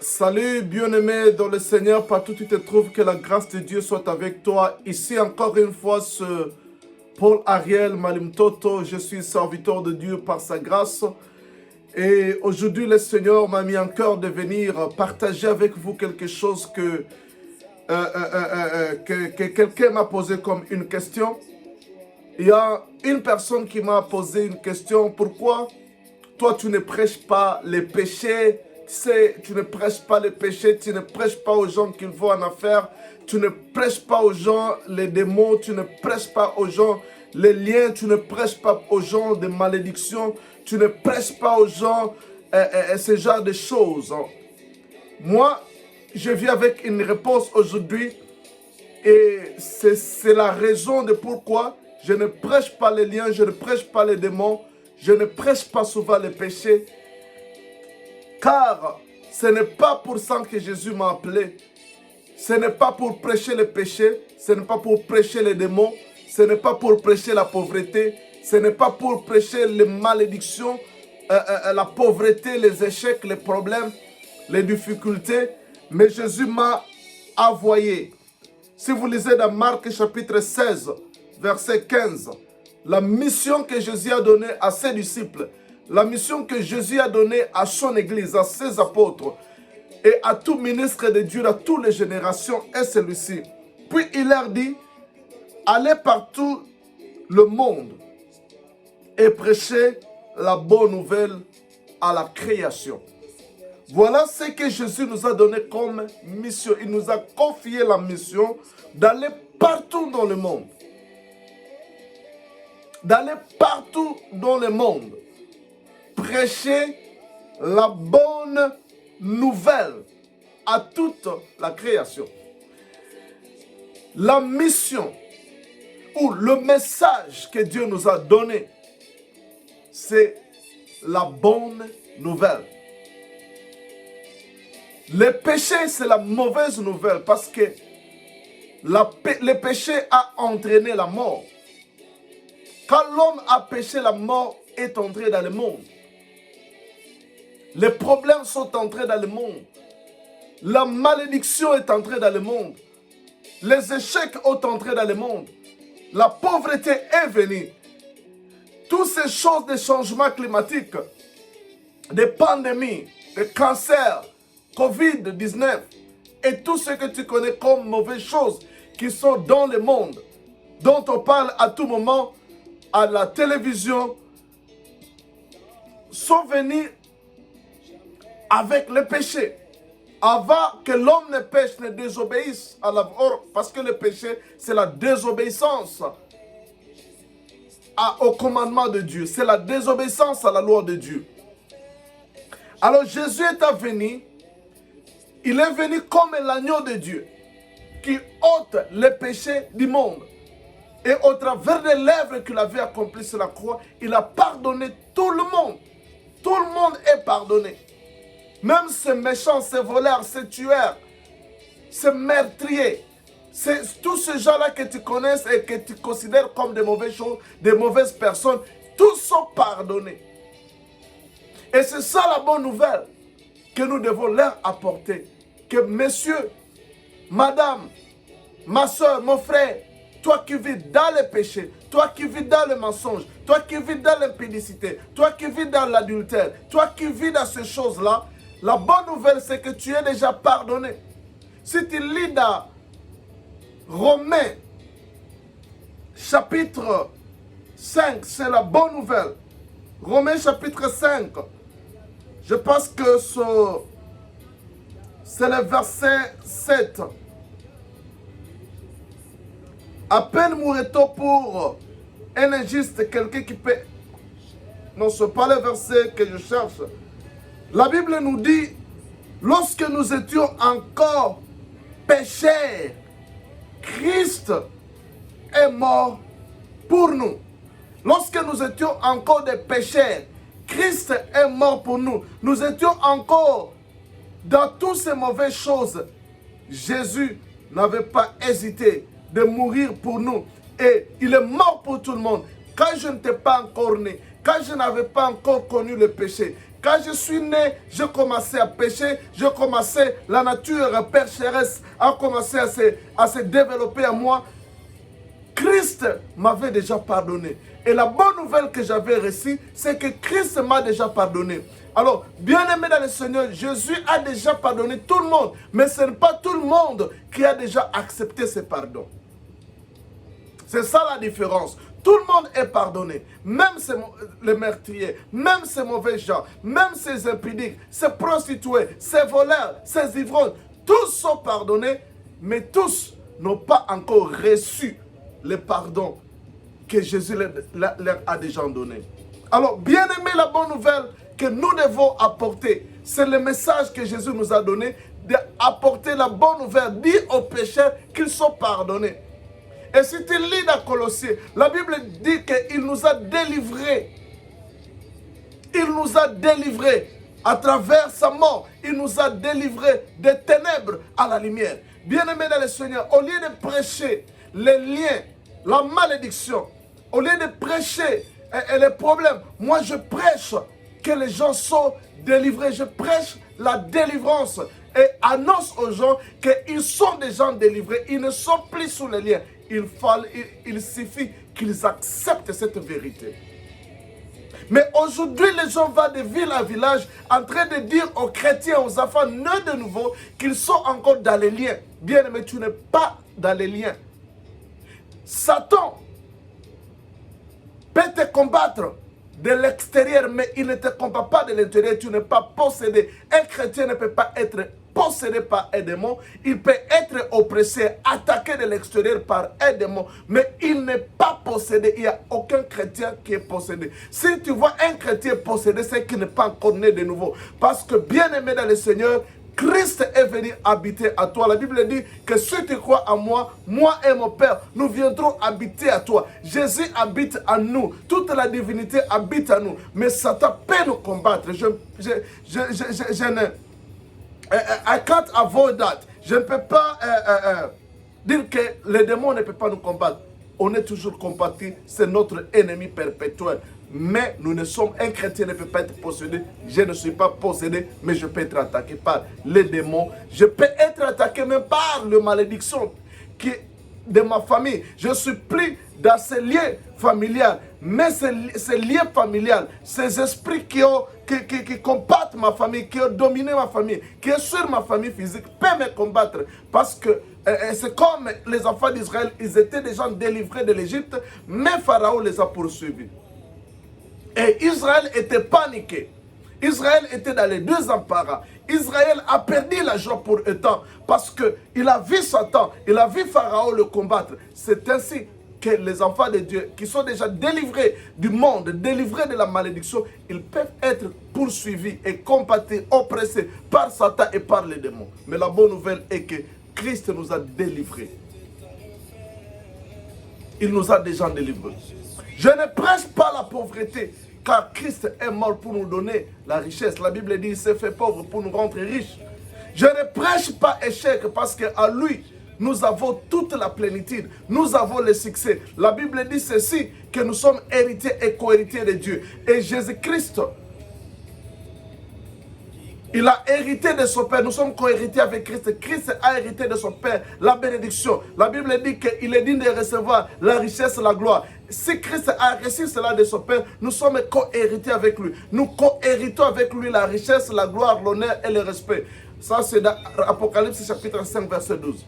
Salut bien-aimé dans le Seigneur, partout où tu te trouves, que la grâce de Dieu soit avec toi. Ici encore une fois, ce Paul Ariel Malimtoto, je suis serviteur de Dieu par sa grâce. Et aujourd'hui, le Seigneur m'a mis en cœur de venir partager avec vous quelque chose que quelqu'un m'a posé comme une question. Il y a une personne qui m'a posé une question: pourquoi toi tu ne prêches pas les péchés? Tu ne prêches pas les péchés, tu ne prêches pas aux gens qu'il faut en affaires, tu ne prêches pas aux gens les démons, tu ne prêches pas aux gens les liens, tu ne prêches pas aux gens des malédictions, tu ne prêches pas aux gens ce genre de choses. Moi, je viens avec une réponse aujourd'hui et c'est la raison de pourquoi je ne prêche pas les liens, je ne prêche pas les démons, je ne prêche pas souvent les péchés. Car ce n'est pas pour ça que Jésus m'a appelé. Ce n'est pas pour prêcher le péché, ce n'est pas pour prêcher les démons, ce n'est pas pour prêcher la pauvreté, ce n'est pas pour prêcher les malédictions, la pauvreté, les échecs, les problèmes, les difficultés. Mais Jésus m'a envoyé. Si vous lisez dans Marc chapitre 16, verset 15, la mission que Jésus a donnée à ses disciples, la mission que Jésus a donnée à son église, à ses apôtres et à tout ministre de Dieu, à toutes les générations, est celui-ci. Puis il leur dit: allez partout le monde et prêchez la bonne nouvelle à la création. Voilà ce que Jésus nous a donné comme mission. Il nous a confié la mission d'aller partout dans le monde. D'aller partout dans le monde. Prêcher la bonne nouvelle à toute la création. La mission ou le message que Dieu nous a donné, c'est la bonne nouvelle. Le péché, c'est la mauvaise nouvelle parce que le péché a entraîné la mort. Quand l'homme a péché, la mort est entrée dans le monde. Les problèmes sont entrés dans le monde. La malédiction est entrée dans le monde. Les échecs sont entrés dans le monde. La pauvreté est venue. Toutes ces choses de changements climatiques, des pandémies, des cancers, Covid-19 et tout ce que tu connais comme mauvaises choses qui sont dans le monde, dont on parle à tout moment à la télévision, sont venus avec le péché. Avant que l'homme ne pêche, ne désobéisse à la mort, parce que le péché, c'est la désobéissance au commandement de Dieu. C'est la désobéissance à la loi de Dieu. Alors Jésus est venu, il est venu comme l'agneau de Dieu, qui ôte le péché du monde. Et au travers des lèvres qu'il avait accomplies sur la croix, il a pardonné tout le monde. Tout le monde est pardonné. Même ces méchants, ces voleurs, ces tueurs, ces meurtriers, tous ces gens-là que tu connais et que tu considères comme des mauvaises choses, des mauvaises personnes, tous sont pardonnés. Et c'est ça la bonne nouvelle que nous devons leur apporter. Que messieurs, madame, ma soeur, mon frère, toi qui vis dans le péché, toi qui vis dans le mensonge, toi qui vis dans l'impudicité, toi qui vis dans l'adultère, toi qui vis dans ces choses-là, la bonne nouvelle, c'est que tu es déjà pardonné. Si tu lis dans Romains, chapitre 5, c'est la bonne nouvelle. Romains, chapitre 5, je pense que c'est le verset 7. À peine mourrait-on pour un injuste, quelqu'un qui peut... Non, ce n'est pas le verset que je cherche. La Bible nous dit, lorsque nous étions encore pécheurs, Christ est mort pour nous. Lorsque nous étions encore des pécheurs, Christ est mort pour nous. Nous étions encore dans toutes ces mauvaises choses. Jésus n'avait pas hésité de mourir pour nous. Et il est mort pour tout le monde. Quand je n'étais pas encore né, quand je n'avais pas encore connu le péché, Quand je suis né, j'ai commencé à pécher, la nature pécheresse a commencé à se développer en moi. Christ m'avait déjà pardonné. Et la bonne nouvelle que j'avais reçue, c'est que Christ m'a déjà pardonné. Alors, bien-aimé dans le Seigneur, Jésus a déjà pardonné tout le monde. Mais ce n'est pas tout le monde qui a déjà accepté ce pardon. C'est ça la différence. Tout le monde est pardonné. Même les meurtriers, même ces mauvais gens, même ces impudiques, ces prostituées, ces voleurs, ces ivrognes. Tous sont pardonnés, mais tous n'ont pas encore reçu le pardon que Jésus leur a déjà donné. Alors, bien aimé, la bonne nouvelle que nous devons apporter, c'est le message que Jésus nous a donné, d'apporter la bonne nouvelle, dire aux pécheurs qu'ils sont pardonnés. Et si tu lis dans Colossiens, la Bible dit qu'il nous a délivrés. Il nous a délivrés à travers sa mort. Il nous a délivrés des ténèbres à la lumière. Bien-aimés dans le Seigneur, au lieu de prêcher les liens, la malédiction, au lieu de prêcher les problèmes, moi je prêche que les gens sont délivrés. Je prêche la délivrance et annonce aux gens qu'ils sont des gens délivrés. Ils ne sont plus sous les liens. Il suffit qu'ils acceptent cette vérité. Mais aujourd'hui, les gens vont de ville en village en train de dire aux chrétiens, aux enfants nés de nouveau, qu'ils sont encore dans les liens. Bien aimé, tu n'es pas dans les liens. Satan peut te combattre de l'extérieur, mais il ne te combat pas de l'intérieur. Tu n'es pas possédé. Un chrétien ne peut pas être possédé par un démon. Il peut être oppressé, attaqué de l'extérieur par un démon, mais il n'est pas possédé. Il n'y a aucun chrétien qui est possédé. Si tu vois un chrétien possédé, c'est qu'il n'est pas encore né de nouveau. Parce que bien aimé dans le Seigneur, Christ est venu habiter à toi. La Bible dit que si tu crois en moi, moi et mon Père, nous viendrons habiter à toi. Jésus habite en nous. Toute la divinité habite en nous. Mais Satan peut nous combattre. I can't avoid that. Je ne peux pas dire que les démons ne peuvent pas nous combattre. On est toujours combattu. C'est notre ennemi perpétuel. Mais nous ne sommes, un chrétien ne peut pas être possédé. Je ne suis pas possédé, mais je peux être attaqué par les démons. Je peux être attaqué même par la malédiction de ma famille. Je ne suis plus dans ces liens familiaux. Mais ces liens familiaux, ces esprits qui combattent ma famille, qui ont dominé ma famille, qui sont sur ma famille physique, peuvent me combattre. Parce que c'est comme les enfants d'Israël, ils étaient déjà délivrés de l'Égypte, mais Pharaon les a poursuivis. Et Israël était paniqué. Israël était dans les deux embarras. Israël a perdu la joie pour un temps parce qu'il a vu Satan, il a vu Pharaon le combattre. C'est ainsi que les enfants de Dieu qui sont déjà délivrés du monde, délivrés de la malédiction, ils peuvent être poursuivis et combattus, oppressés par Satan et par les démons. Mais la bonne nouvelle est que Christ nous a délivrés. Il nous a déjà délivrés. Je ne prêche pas la pauvreté, car Christ est mort pour nous donner la richesse. La Bible dit qu'il s'est fait pauvre pour nous rendre riches. Je ne prêche pas échec, parce qu'à lui, nous avons toute la plénitude. Nous avons le succès. La Bible dit ceci, que nous sommes héritiers et co-héritiers de Dieu. Et Jésus-Christ, il a hérité de son Père. Nous sommes co-héritiers avec Christ. Christ a hérité de son Père la bénédiction. La Bible dit qu'il est digne de recevoir la richesse, la gloire. Si Christ a reçu cela de son Père, nous sommes co-héritiers avec lui. Nous co-héritons avec lui la richesse, la gloire, l'honneur et le respect. Ça, c'est dans Apocalypse chapitre 5, verset 12.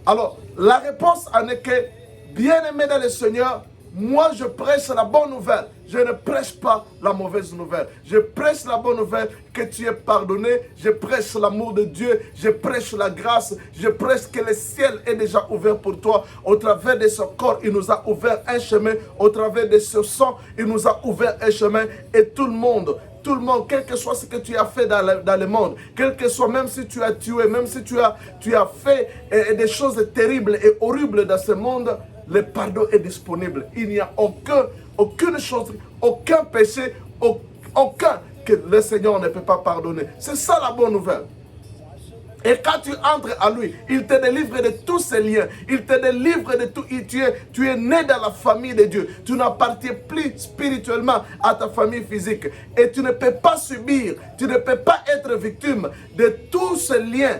Alors, la réponse en est que, bien-aimé dans le Seigneur, moi je prêche la bonne nouvelle. Je ne prêche pas la mauvaise nouvelle. Je prêche la bonne nouvelle que tu es pardonné. Je prêche l'amour de Dieu. Je prêche la grâce. Je prêche que le ciel est déjà ouvert pour toi. Au travers de ce corps, il nous a ouvert un chemin. Au travers de ce sang, il nous a ouvert un chemin. Et tout le monde, quel que soit ce que tu as fait dans le monde, quel que soit, même si tu as tué, même si tu as fait des choses terribles et horribles dans ce monde, le pardon est disponible. Il n'y a aucune chose, aucun péché, aucun que le Seigneur ne peut pas pardonner. C'est ça la bonne nouvelle. Et quand tu entres à lui, il te délivre de tous ces liens. Il te délivre de tout. Tu es né dans la famille de Dieu. Tu n'appartiens plus spirituellement à ta famille physique. Et tu ne peux pas subir, tu ne peux pas être victime de tous ces liens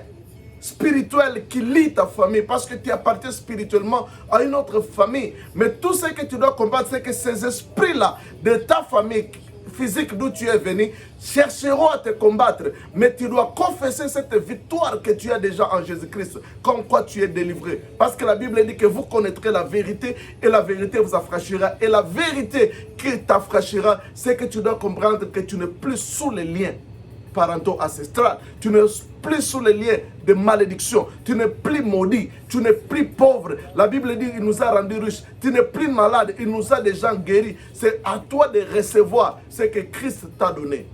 spirituels qui lient ta famille, parce que tu appartiens spirituellement à une autre famille. Mais tout ce que tu dois combattre, c'est que ces esprits-là de ta famille physique d'où tu es venu chercheront à te combattre, mais tu dois confesser cette victoire que tu as déjà en Jésus-Christ, comme quoi tu es délivré. Parce que la Bible dit que vous connaîtrez la vérité et la vérité vous affranchira. Et la vérité qui t'affranchira, c'est que tu dois comprendre que tu n'es plus sous les liens parentaux ancestrales, tu n'es plus sous les liens de malédiction, tu n'es plus maudit, tu n'es plus pauvre. La Bible dit qu'il nous a rendus riches, tu n'es plus malade, il nous a déjà guéris. C'est à toi de recevoir ce que Christ t'a donné.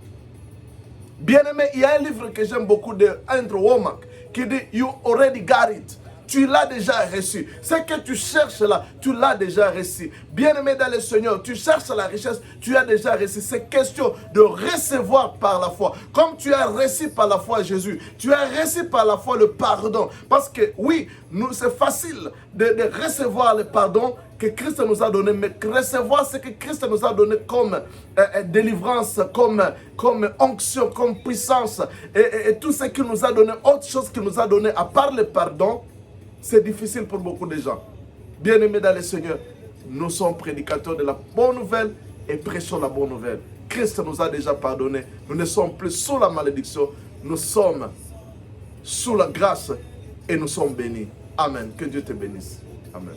Bien-aimé, il y a un livre que j'aime beaucoup de Andrew Womack qui dit You already got it. Tu l'as déjà reçu. Ce que tu cherches là, tu l'as déjà reçu. Bien-aimé dans le Seigneur, tu cherches la richesse, tu as déjà reçu. C'est question de recevoir par la foi. Comme tu as reçu par la foi Jésus, tu as reçu par la foi le pardon. Parce que oui, c'est facile de recevoir le pardon que Christ nous a donné, mais recevoir ce que Christ nous a donné comme délivrance, comme onction, comme puissance, et tout ce qu'il nous a donné, autre chose qu'il nous a donné, à part le pardon, c'est difficile pour beaucoup de gens. Bien-aimés dans le Seigneur, nous sommes prédicateurs de la bonne nouvelle et prêchons la bonne nouvelle. Christ nous a déjà pardonné. Nous ne sommes plus sous la malédiction. Nous sommes sous la grâce et nous sommes bénis. Amen. Que Dieu te bénisse. Amen.